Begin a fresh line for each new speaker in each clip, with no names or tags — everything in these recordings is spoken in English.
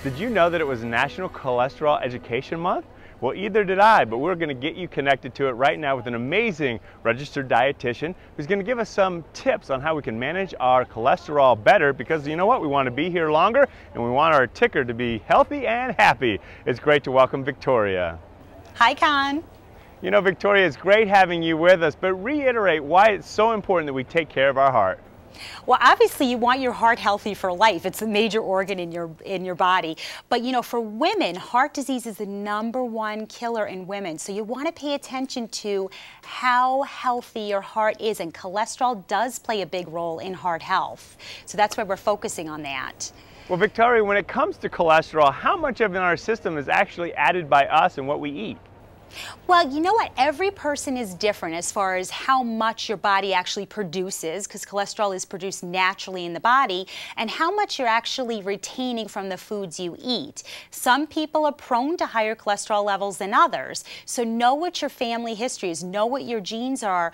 Did you know that it was National Cholesterol Education Month? Well, either did I, but we're going to get you connected to it right now with an amazing registered dietitian who's going to give us some tips on how we can manage our cholesterol better, because you know what? We want to be here longer and we want our ticker to be healthy and happy. It's great to welcome Victoria.
Hi, Conn.
You know, Victoria, it's great having you with us, but reiterate why it's so important that we take care of our heart.
Well, obviously you want your heart healthy for life. It's a major organ in your body. But you know, for women, heart disease is the #1 killer in women. So you want to pay attention to how healthy your heart is, and cholesterol does play a big role in heart health. So that's why we're focusing on that.
Well, Victoria, when it comes to cholesterol, how much of it in our system is actually added by us and what we eat?
Well, you know what? Every person is different as far as how much your body actually produces, because cholesterol is produced naturally in the body, and how much you're actually retaining from the foods you eat. Some people are prone to higher cholesterol levels than others. So know what your family history is. Know what your genes are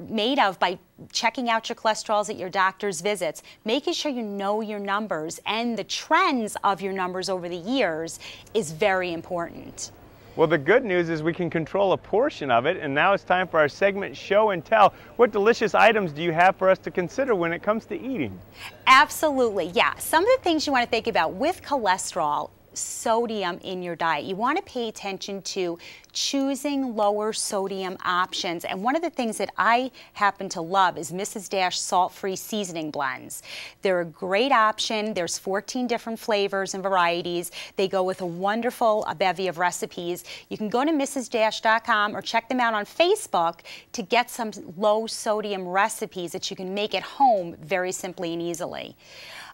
made of by checking out your cholesterols at your doctor's visits, making sure you know your numbers and the trends of your numbers over the years is very important.
Well, the good news is we can control a portion of it, and now it's time for our segment Show and Tell. What delicious items do you have for us to consider when it comes to eating?
Absolutely, yeah. Some of the things you want to think about with cholesterol: sodium in your diet. You want to pay attention to choosing lower sodium options. And one of the things that I happen to love is Mrs. Dash salt-free seasoning blends. They're a great option. There's 14 different flavors and varieties. They go with a wonderful bevy of recipes. You can go to mrsdash.com or check them out on Facebook to get some low sodium recipes that you can make at home very simply and easily.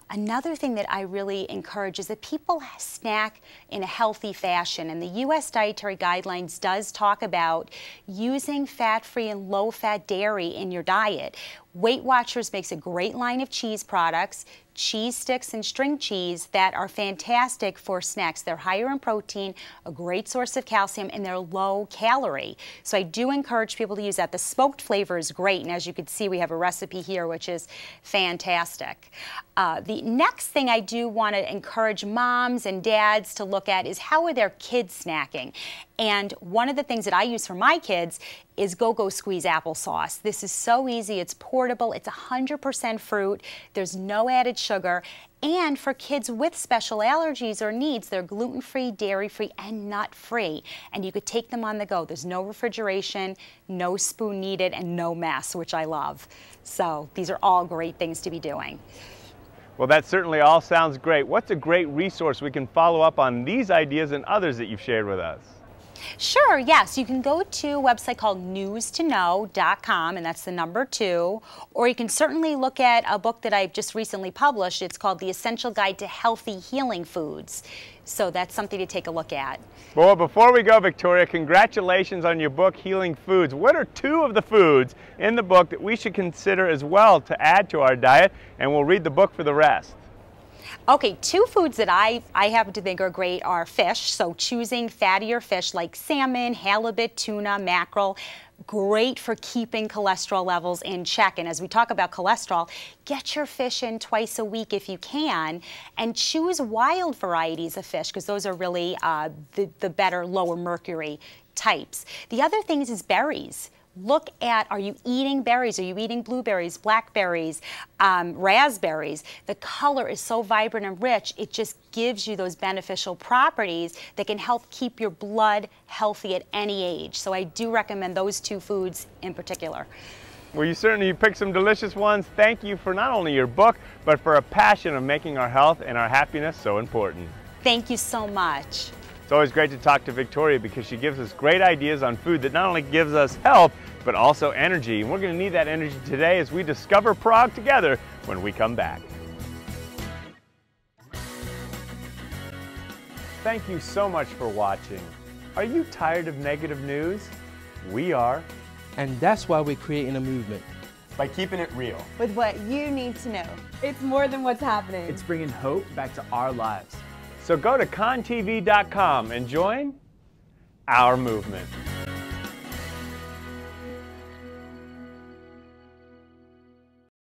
Another thing that I really encourage is that people snack in a healthy fashion, and the U.S. Dietary Guidelines does talk about using fat-free and low-fat dairy in your diet. Weight Watchers makes a great line of cheese products, cheese sticks and string cheese, that are fantastic for snacks. They're higher in protein, a great source of calcium, and they're low calorie. So I do encourage people to use that. The smoked flavor is great, and as you can see, we have a recipe here which is fantastic. The next thing I do want to encourage moms and dads to look at is how are their kids snacking. And one of the things that I use for my kids is Go-Go Squeeze applesauce. This is so easy. It's portable. It's 100% fruit. There's no added sugar. And for kids with special allergies or needs, they're gluten-free, dairy-free, and nut-free. And you could take them on the go. There's no refrigeration, no spoon needed, and no mess, which I love. So these are all great things to be doing.
Well, that certainly all sounds great. What's a great resource we can follow up on these ideas and others that you've shared with us?
Sure, yes. You can go to a website called newstoKnow.com, and that's the number 2. Or you can certainly look at a book that I've just recently published. It's called The Essential Guide to Healthy Healing Foods. So that's something to take a look at.
Well, before we go, Victoria, congratulations on your book, Healing Foods. What are 2 of the foods in the book that we should consider as well to add to our diet? And we'll read the book for the rest.
Okay, 2 foods that I happen to think are great are fish. So choosing fattier fish like salmon, halibut, tuna, mackerel. Great for keeping cholesterol levels in check. And as we talk about cholesterol, get your fish in twice a week if you can, and choose wild varieties of fish, because those are really the better lower mercury types. The other thing is berries. Look at, are you eating berries? Are you eating blueberries, blackberries, raspberries? The color is so vibrant and rich, it just gives you those beneficial properties that can help keep your blood healthy at any age. So I do recommend those 2 foods in particular.
Well, you certainly picked some delicious ones. Thank you for not only your book, but for a passion of making our health and our happiness so important.
Thank you so much.
It's always great to talk to Victoria because she gives us great ideas on food that not only gives us health, but also energy. And we're going to need that energy today as we discover Prague together when we come back. Thank you so much for watching. Are you tired of negative news? We are.
And that's why we're creating a movement.
By keeping it real.
With what you need to know.
It's more than what's happening.
It's bringing hope back to our lives.
So go to conntv.com and join our movement.